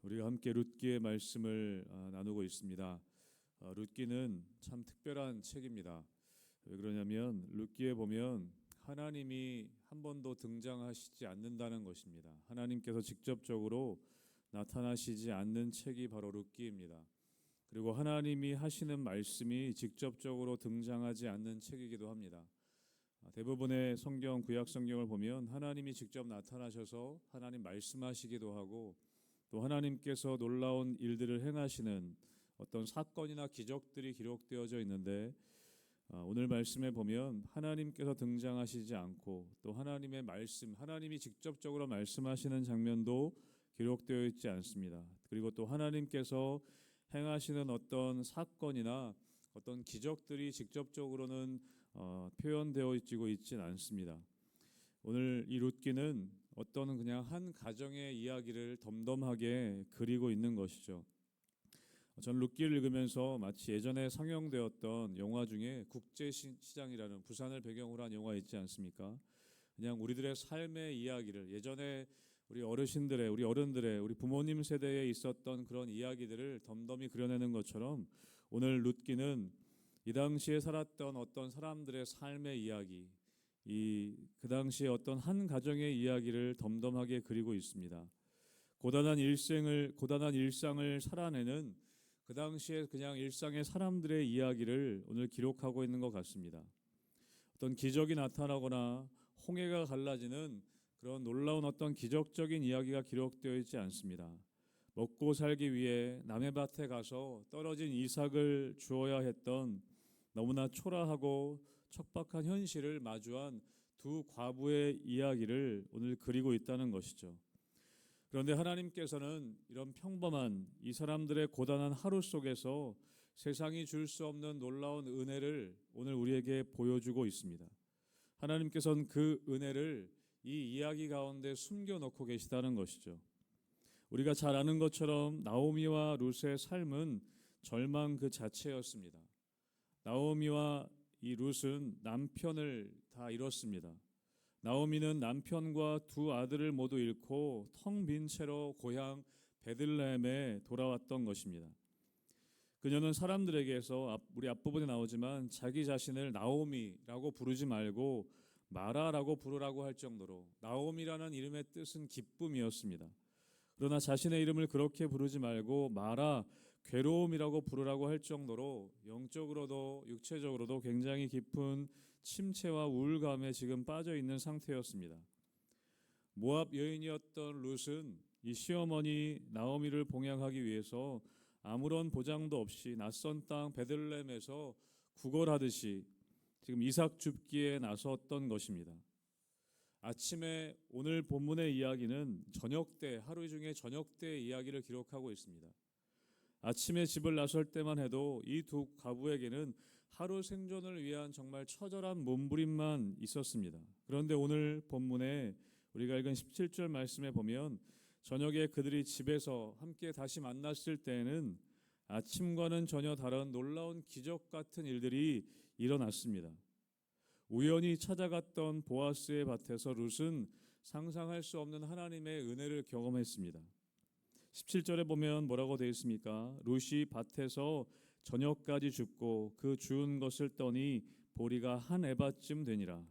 우리가 함께 룻기의 말씀을 나누고 있습니다. 룻기는 참 특별한 책입니다. 왜 그러냐면 룻기에 보면 하나님이 한 번도 등장하시지 않는다는 것입니다. 하나님께서 직접적으로 나타나시지 않는 책이 바로 룻기입니다. 그리고 하나님이 하시는 말씀이 직접적으로 등장하지 않는 책이기도 합니다. 대부분의 성경, 구약 성경을 보면 하나님이 직접 나타나셔서 하나님 말씀하시기도 하고 또 하나님께서 놀라운 일들을 행하시는 어떤 사건이나 기적들이 기록되어져 있는데 오늘 말씀에 보면 하나님께서 등장하시지 않고 또 하나님의 말씀, 하나님이 직접적으로 말씀하시는 장면도 기록되어 있지 않습니다. 그리고 또 하나님께서 행하시는 어떤 사건이나 어떤 기적들이 직접적으로는 표현되어 있지는 않습니다. 오늘 이 룻기는 어떤 그냥 한 가정의 이야기를 덤덤하게 그리고 있는 것이죠. 전 룻기를 읽으면서 마치 예전에 상영되었던 영화 중에 국제시장이라는 부산을 배경으로 한 영화 있지 않습니까? 그냥 우리들의 삶의 이야기를 예전에 우리 어르신들의, 우리 어른들의, 우리 부모님 세대에 있었던 그런 이야기들을 덤덤히 그려내는 것처럼 오늘 룻기는 이 당시에 살았던 어떤 사람들의 삶의 이야기, 그 당시에 어떤 한 가정의 이야기를 덤덤하게 그리고 있습니다. 고단한 일상을 살아내는 그 당시에 그냥 일상의 사람들의 이야기를 오늘 기록하고 있는 것 같습니다. 어떤 기적이 나타나거나 홍해가 갈라지는 그런 놀라운 어떤 기적적인 이야기가 기록되어 있지 않습니다. 먹고 살기 위해 남의 밭에 가서 떨어진 이삭을 주어야 했던 너무나 초라하고 척박한 현실을 마주한 두 과부의 이야기를 오늘 그리고 있다는 것이죠. 그런데 하나님께서는 이런 평범한 이 사람들의 고단한 하루 속에서 세상이 줄 수 없는 놀라운 은혜를 오늘 우리에게 보여주고 있습니다. 하나님께서는 그 은혜를 이 이야기 가운데 숨겨놓고 계시다는 것이죠. 우리가 잘 아는 것처럼 나오미와 룻의 삶은 절망 그 자체였습니다. 나오미와 이 룻은 남편을 다 잃었습니다. 나오미는 남편과 두 아들을 모두 잃고 텅 빈 채로 고향 베들레헴에 돌아왔던 것입니다. 그녀는 사람들에게서 우리 앞부분에 나오지만 자기 자신을 나오미라고 부르지 말고 마라라고 부르라고 할 정도로 나오미라는 이름의 뜻은 기쁨이었습니다. 그러나 자신의 이름을 그렇게 부르지 말고 마라, 괴로움이라고 부르라고 할 정도로 영적으로도 육체적으로도 굉장히 깊은 침체와 우울감에 지금 빠져 있는 상태였습니다. 모압 여인이었던 룻은 이 시어머니 나오미를 봉양하기 위해서 아무런 보장도 없이 낯선 땅 베들레헴에서 구걸하듯이 지금 이삭 줍기에 나섰던 것입니다. 아침에 오늘 본문의 이야기는 하루 중에 저녁 때 이야기를 기록하고 있습니다. 아침에 집을 나설 때만 해도 이 두 가부에게는 하루 생존을 위한 정말 처절한 몸부림만 있었습니다. 그런데 오늘 본문에 우리가 읽은 17절 말씀에 보면 저녁에 그들이 집에서 함께 다시 만났을 때에는 아침과는 전혀 다른 놀라운 기적 같은 일들이 일어났습니다. 우연히 찾아갔던 보아스의 밭에서 룻은 상상할 수 없는 하나님의 은혜를 경험했습니다. 17절에 보면 뭐라고 되어 있습니까? 룻이 밭에서 저녁까지 줍고 그 주운 것을 떠니 보리가 한 에바쯤 되니라.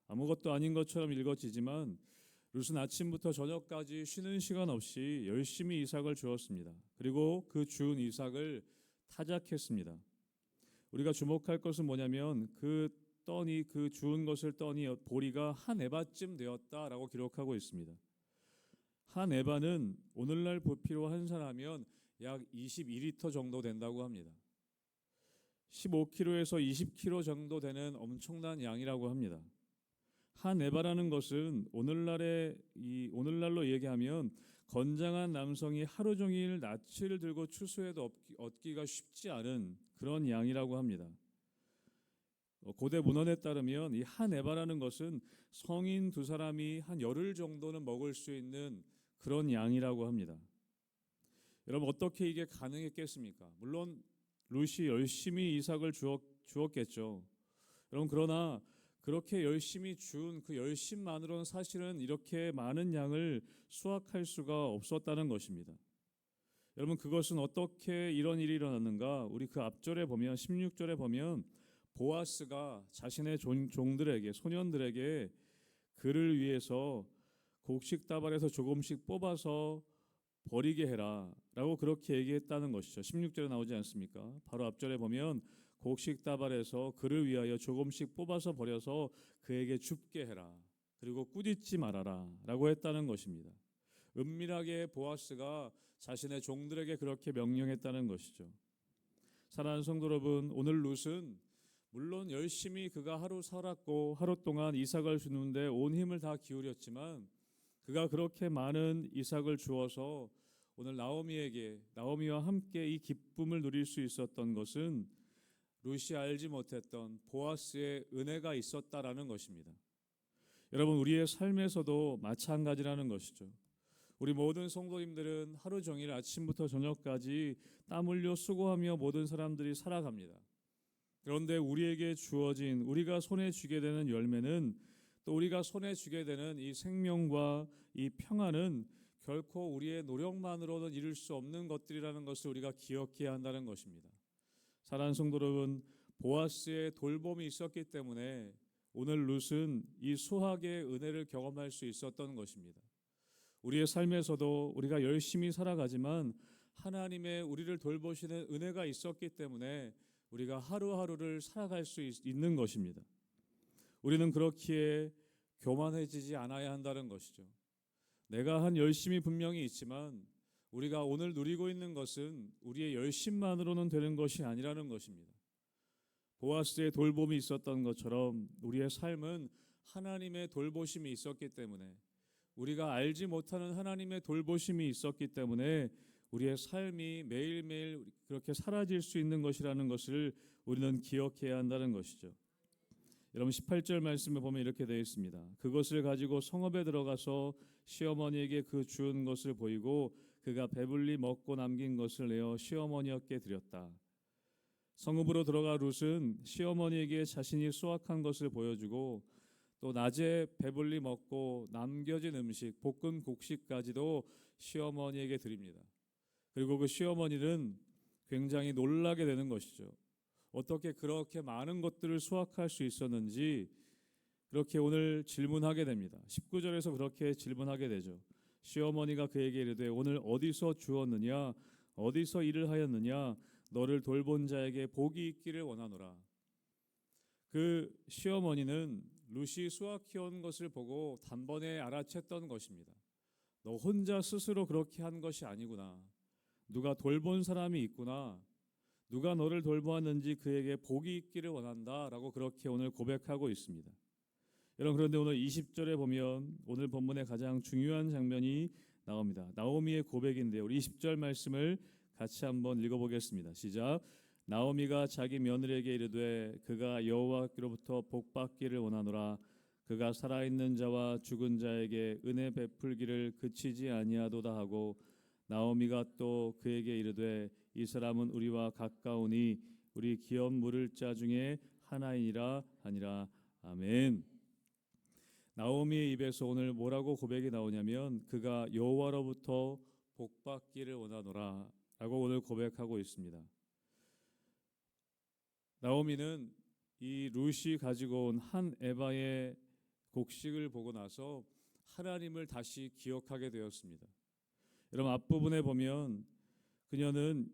아무것도 아닌 것처럼 읽어지지만 룻은 아침부터 저녁까지 쉬는 시간 없이 열심히 이삭을 주었습니다. 그리고 그 주운 이삭을 타작했습니다. 우리가 주목할 것은 뭐냐면 그 주운 것을 떠니 보리가 한 에바쯤 되었다라고 기록하고 있습니다. 한 에바는 오늘날 부피로 환산하면 약 22리터 정도 된다고 합니다. 15kg에서 20kg 정도 되는 엄청난 양이라고 합니다. 한 에바라는 것은 오늘날로 얘기하면 건장한 남성이 하루 종일 낯을 들고 추수해도 얻기가 쉽지 않은 그런 양이라고 합니다. 고대 문헌에 따르면 이 한 에바라는 것은 성인 두 사람이 한 열흘 정도는 먹을 수 있는 그런 양이라고 합니다. 여러분 어떻게 이게 가능했겠습니까? 물론 룻이 열심히 이삭을 주었겠죠. 여러분 그러나 그렇게 열심히 주운 그 열심만으로는 사실은 이렇게 많은 양을 수확할 수가 없었다는 것입니다. 여러분 그것은 어떻게 이런 일이 일어났는가? 우리 그 앞절에 보면 16절에 보면 보아스가 자신의 종들에게 소년들에게 그를 위해서 곡식다발에서 조금씩 뽑아서 버리게 해라 라고 그렇게 얘기했다는 것이죠. 16절에 나오지 않습니까? 바로 앞절에 보면 곡식다발에서 그를 위하여 조금씩 뽑아서 버려서 그에게 줍게 해라. 그리고 꾸짖지 말아라 라고 했다는 것입니다. 은밀하게 보아스가 자신의 종들에게 그렇게 명령했다는 것이죠. 사랑하는 성도 여러분, 오늘 룻은 물론 열심히 그가 하루 살았고 하루 동안 이삭을 주는데 온 힘을 다 기울였지만 그가 그렇게 많은 이삭을 주어서 오늘 나오미와 함께 이 기쁨을 누릴 수 있었던 것은 룻이 알지 못했던 보아스의 은혜가 있었다라는 것입니다. 여러분 우리의 삶에서도 마찬가지라는 것이죠. 우리 모든 성도님들은 하루 종일 아침부터 저녁까지 땀 흘려 수고하며 모든 사람들이 살아갑니다. 그런데 우리에게 주어진 우리가 손에 쥐게 되는 열매는 또 우리가 손에 쥐게 되는 이 생명과 이 평안은 결코 우리의 노력만으로는 이룰 수 없는 것들이라는 것을 우리가 기억해야 한다는 것입니다. 사랑하는 성도 여러분, 보아스의 돌봄이 있었기 때문에 오늘 룻은 이 수확의 은혜를 경험할 수 있었던 것입니다. 우리의 삶에서도 우리가 열심히 살아가지만 하나님의 우리를 돌보시는 은혜가 있었기 때문에 우리가 하루하루를 살아갈 수 있는 것입니다. 우리는 그렇기에 교만해지지 않아야 한다는 것이죠. 내가 한 열심이 분명히 있지만 우리가 오늘 누리고 있는 것은 우리의 열심만으로는 되는 것이 아니라는 것입니다. 보아스의 돌봄이 있었던 것처럼 우리의 삶은 하나님의 돌보심이 있었기 때문에 우리가 알지 못하는 하나님의 돌보심이 있었기 때문에 우리의 삶이 매일매일 그렇게 사라질 수 있는 것이라는 것을 우리는 기억해야 한다는 것이죠. 여러분 18절 말씀에 보면 이렇게 되어 있습니다. 그것을 가지고 성읍에 들어가서 시어머니에게 그 주운 것을 보이고 그가 배불리 먹고 남긴 것을 내어 시어머니께 드렸다. 성읍으로 들어가 룻은 시어머니에게 자신이 수확한 것을 보여주고 또 낮에 배불리 먹고 남겨진 음식, 볶은 곡식까지도 시어머니에게 드립니다. 그리고 그 시어머니는 굉장히 놀라게 되는 것이죠. 어떻게 그렇게 많은 것들을 수확할 수 있었는지 그렇게 오늘 질문하게 됩니다. 19절에서 그렇게 질문하게 되죠. 시어머니가 그에게 이르되 오늘 어디서 주었느냐 어디서 일을 하였느냐 너를 돌본 자에게 복이 있기를 원하노라. 그 시어머니는 룻이 수확해온 것을 보고 단번에 알아챘던 것입니다. 너 혼자 스스로 그렇게 한 것이 아니구나. 누가 돌본 사람이 있구나. 누가 너를 돌보았는지 그에게 복이 있기를 원한다 라고 그렇게 오늘 고백하고 있습니다. 여러분 그런데 오늘 20절에 보면 오늘 본문의 가장 중요한 장면이 나옵니다. 나오미의 고백인데 우리 20절 말씀을 같이 한번 읽어보겠습니다. 시작. 나오미가 자기 며느리에게 이르되 그가 여호와께로부터 복받기를 원하노라. 그가 살아있는 자와 죽은 자에게 은혜 베풀기를 그치지 아니하도다 하고 나오미가 또 그에게 이르되 이 사람은 우리와 가까우니 우리 기업 물을 자 중에 하나이니라 하니라. 아멘. 나오미의 입에서 오늘 뭐라고 고백이 나오냐면 그가 여호와로부터 복받기를 원하노라 라고 오늘 고백하고 있습니다. 나오미는 이 룻이 가지고 온 한 에바의 곡식을 보고 나서 하나님을 다시 기억하게 되었습니다. 여러분 앞부분에 보면 그녀는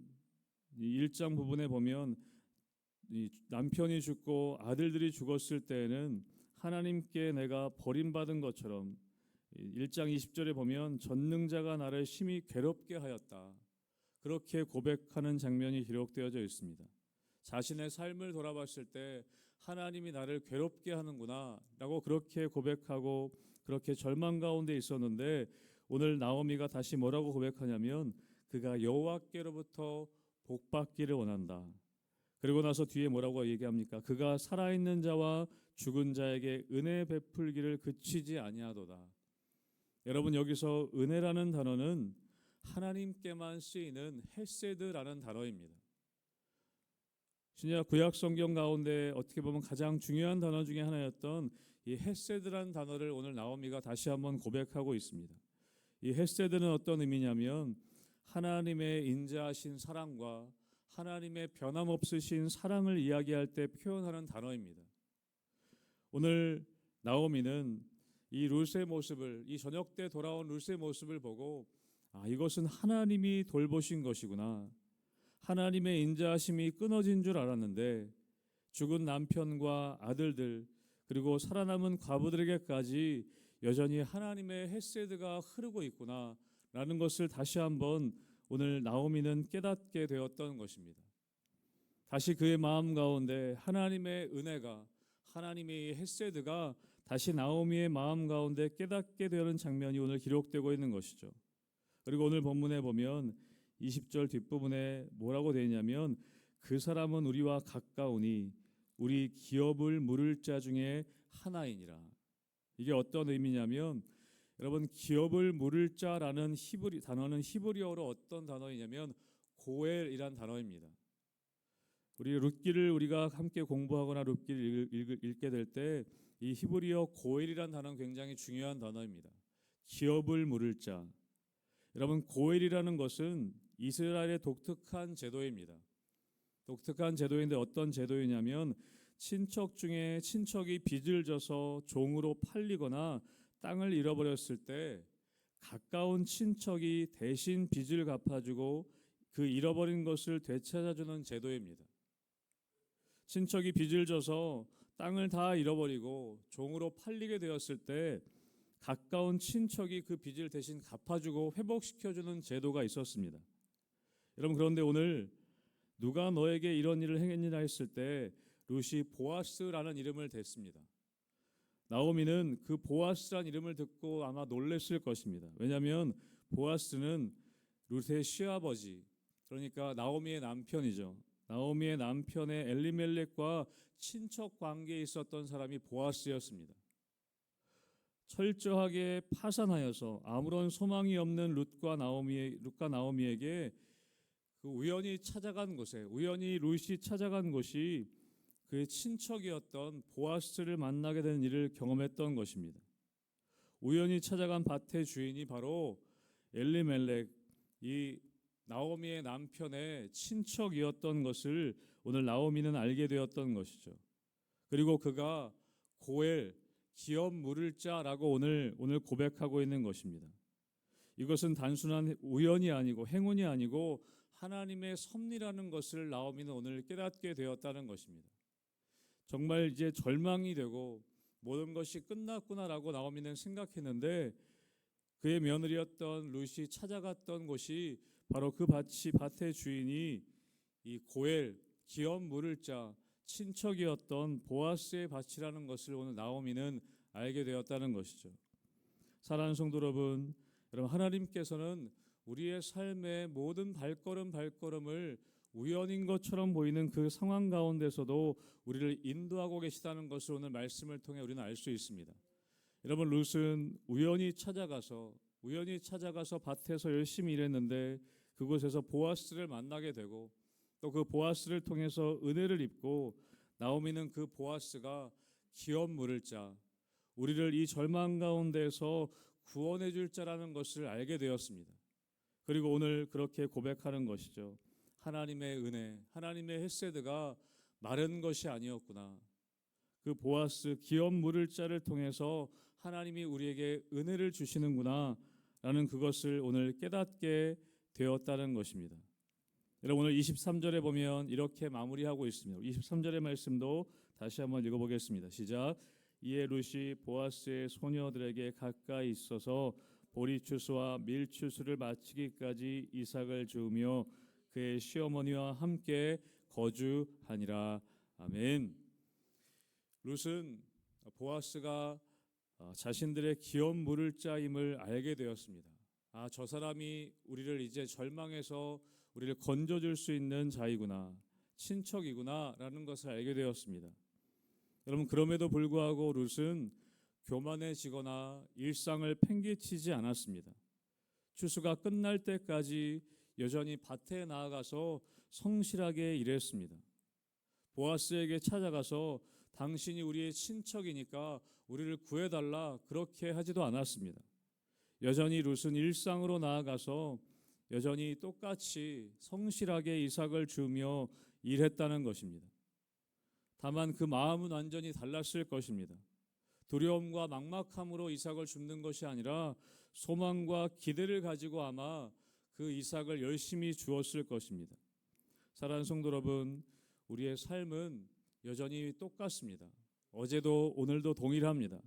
이 1장 부분에 보면 이 남편이 죽고 아들들이 죽었을 때에는 하나님께 내가 버림받은 것처럼 1장 20절에 보면 전능자가 나를 심히 괴롭게 하였다. 그렇게 고백하는 장면이 기록되어져 있습니다. 자신의 삶을 돌아봤을 때 하나님이 나를 괴롭게 하는구나 라고 그렇게 고백하고 그렇게 절망 가운데 있었는데 오늘 나오미가 다시 뭐라고 고백하냐면 그가 여호와께로부터 복받기를 원한다. 그리고 나서 뒤에 뭐라고 얘기합니까? 그가 살아있는 자와 죽은 자에게 은혜 베풀기를 그치지 아니하도다. 여러분 여기서 은혜라는 단어는 하나님께만 쓰이는 헤세드라는 단어입니다. 신약 구약 성경 가운데 어떻게 보면 가장 중요한 단어 중에 하나였던 이 헤세드라는 단어를 오늘 나오미가 다시 한번 고백하고 있습니다. 이 헤세드는 어떤 의미냐면 하나님의 인자하신 사랑과 하나님의 변함없으신 사랑을 이야기할 때 표현하는 단어입니다. 오늘 나오미는 이 룻의 모습을, 이 저녁 때 돌아온 룻의 모습을 보고 이것은 하나님이 돌보신 것이구나. 하나님의 인자하심이 끊어진 줄 알았는데 죽은 남편과 아들들 그리고 살아남은 과부들에게까지 여전히 하나님의 헤세드가 흐르고 있구나 라는 것을 다시 한번 오늘 나오미는 깨닫게 되었던 것입니다. 다시 그의 마음 가운데 하나님의 은혜가, 하나님의 헤세드가 다시 나오미의 마음 가운데 깨닫게 되는 장면이 오늘 기록되고 있는 것이죠. 그리고 오늘 본문에 보면 20절 뒷부분에 뭐라고 되어 있냐면 그 사람은 우리와 가까우니 우리 기업을 물을 자 중에 하나이니라. 이게 어떤 의미냐면 여러분, 기업을 물을 자라는 단어는 히브리어로 어떤 단어이냐면 고엘이란 단어입니다. 우리 룻기를 우리가 함께 공부하거나 룻기를 읽게 될 때 이 히브리어 고엘이란 단어는 굉장히 중요한 단어입니다. 기업을 물을 자. 여러분, 고엘이라는 것은 이스라엘의 독특한 제도입니다. 독특한 제도인데 어떤 제도이냐면 친척 중에 친척이 빚을 져서 종으로 팔리거나 땅을 잃어버렸을 때 가까운 친척이 대신 빚을 갚아주고 그 잃어버린 것을 되찾아주는 제도입니다. 친척이 빚을 져서 땅을 다 잃어버리고 종으로 팔리게 되었을 때 가까운 친척이 그 빚을 대신 갚아주고 회복시켜주는 제도가 있었습니다. 여러분, 그런데 오늘 누가 너에게 이런 일을 행했느냐 했을 때 룻이 보아스라는 이름을 댔습니다. 나오미는 그 보아스라는 이름을 듣고 아마 놀랬을 것입니다. 왜냐하면 보아스는 룻의 시아버지, 그러니까 나오미의 남편이죠. 나오미의 남편의 엘리멜렉과 친척 관계에 있었던 사람이 보아스였습니다. 철저하게 파산하여서 아무런 소망이 없는 룻과 나오미에게 그 우연히 룻이 찾아간 곳이 그의 친척이었던 보아스를 만나게 된 일을 경험했던 것입니다. 우연히 찾아간 밭의 주인이 바로 엘리멜렉, 이 나오미의 남편의 친척이었던 것을 오늘 나오미는 알게 되었던 것이죠. 그리고 그가 고엘, 기업 물을 자라고 오늘 고백하고 있는 것입니다. 이것은 단순한 우연이 아니고 행운이 아니고 하나님의 섭리라는 것을 나오미는 오늘 깨닫게 되었다는 것입니다. 정말 이제 절망이 되고 모든 것이 끝났구나라고 나오미는 생각했는데 그의 며느리였던 룻이 찾아갔던 곳이 바로 그 밭의 주인이 이 고엘, 기업 물을 자, 친척이었던 보아스의 밭이라는 것을 오늘 나오미는 알게 되었다는 것이죠. 사랑하는 성도 여러분, 하나님께서는 우리의 삶의 모든 발걸음을 우연인 것처럼 보이는 그 상황 가운데서도 우리를 인도하고 계시다는 것을 오늘 말씀을 통해 우리는 알 수 있습니다. 여러분, 룻은 우연히 찾아가서 밭에서 열심히 일했는데 그곳에서 보아스를 만나게 되고 또 그 보아스를 통해서 은혜를 입고 나오미는 그 보아스가 기업 물을 자, 우리를 이 절망 가운데서 구원해 줄 자라는 것을 알게 되었습니다. 그리고 오늘 그렇게 고백하는 것이죠. 하나님의 은혜, 하나님의 헤세드가 마른 것이 아니었구나. 그 보아스, 기업 물을 자를 통해서 하나님이 우리에게 은혜를 주시는구나 라는 그것을 오늘 깨닫게 되었다는 것입니다. 여러분, 오늘 23절에 보면 이렇게 마무리하고 있습니다. 23절의 말씀도 다시 한번 읽어보겠습니다. 시작. 이에 룻이 보아스의 소녀들에게 가까이 있어서 보리추수와 밀추수를 마치기까지 이삭을 주우며 그의 시어머니와 함께 거주하니라. 아멘. 룻은 보아스가 자신들의 기업 물을 자임을 알게 되었습니다. 저 사람이 우리를 이제 절망해서 우리를 건져줄 수 있는 자이구나, 친척이구나 라는 것을 알게 되었습니다. 여러분, 그럼에도 불구하고 룻은 교만해지거나 일상을 팽개치지 않았습니다. 추수가 끝날 때까지 여전히 밭에 나아가서 성실하게 일했습니다. 보아스에게 찾아가서 당신이 우리의 친척이니까 우리를 구해달라 그렇게 하지도 않았습니다. 여전히 룻은 일상으로 나아가서 여전히 똑같이 성실하게 이삭을 주며 일했다는 것입니다. 다만 그 마음은 완전히 달랐을 것입니다. 두려움과 막막함으로 이삭을 줍는 것이 아니라 소망과 기대를 가지고 아마 그 이삭을 열심히 주었을 것입니다. 사랑하는 성도 여러분, 우리의 삶은 여전히 똑같습니다. 어제도 오늘도 동일합니다.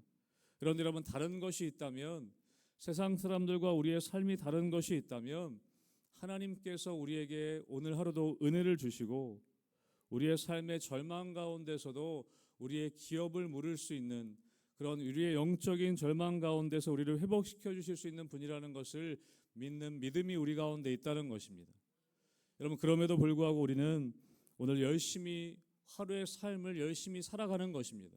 그런데 여러분, 다른 것이 있다면, 세상 사람들과 우리의 삶이 다른 것이 있다면 하나님께서 우리에게 오늘 하루도 은혜를 주시고 우리의 삶의 절망 가운데서도 우리의 기업을 물을 수 있는 그런 우리의 영적인 절망 가운데서 우리를 회복시켜 주실 수 있는 분이라는 것을 믿는 믿음이 우리 가운데 있다는 것입니다. 여러분, 그럼에도 불구하고 우리는 오늘 열심히 하루의 삶을 열심히 살아가는 것입니다.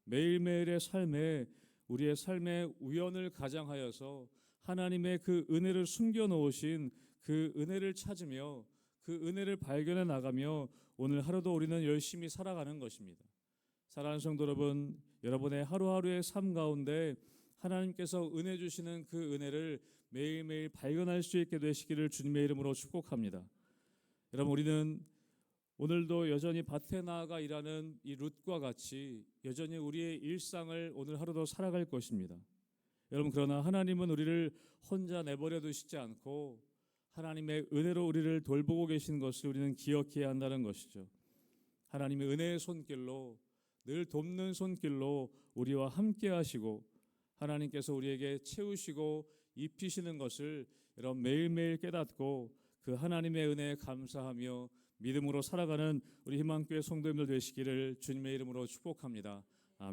매일매일의 삶에 우리의 삶의 우연을 가장하여서 하나님의 그 은혜를 숨겨 놓으신 그 은혜를 찾으며 그 은혜를 발견해 나가며 오늘 하루도 우리는 열심히 살아가는 것입니다. 사랑하는 성도 여러분, 여러분의 하루하루의 삶 가운데 하나님께서 은혜 주시는 그 은혜를 매일매일 발견할 수 있게 되시기를 주님의 이름으로 축복합니다. 여러분, 우리는 오늘도 여전히 밭에 나아가 일하는 이 룻과 같이 여전히 우리의 일상을 오늘 하루도 살아갈 것입니다. 여러분, 그러나 하나님은 우리를 혼자 내버려 두시지 않고 하나님의 은혜로 우리를 돌보고 계신 것을 우리는 기억해야 한다는 것이죠. 하나님의 은혜의 손길로, 늘 돕는 손길로 우리와 함께 하시고 하나님께서 우리에게 채우시고 입히시는 것을 여러분 매일매일 깨닫고 그 하나님의 은혜에 감사하며 믿음으로 살아가는 우리 희망교회 성도님들 되시기를 주님의 이름으로 축복합니다.